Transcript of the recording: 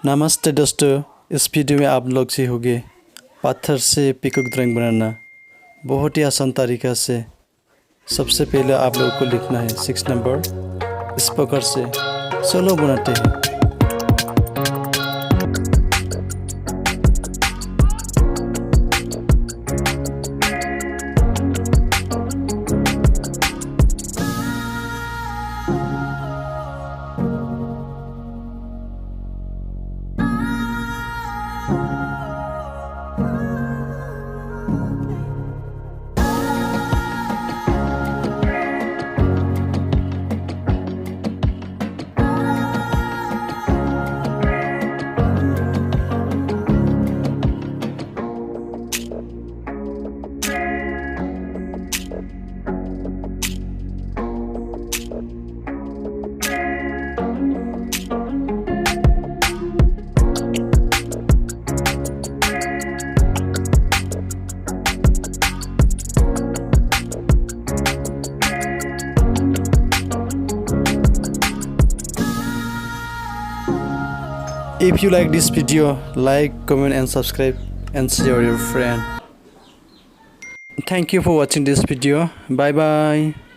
नमस्ते दोस्तों, इस वीडियो में आप लोग से होंगे पत्थर से पीकॉक ड्राइंग बनाना बहुत ही आसान तरीका से। सबसे पहले आप लोगों को लिखना है 6 नंबर। इस प्रकार से सोलो बनाते हैं। If you like this video, like, comment and subscribe and share your friend. Thank you for watching this video. Bye bye.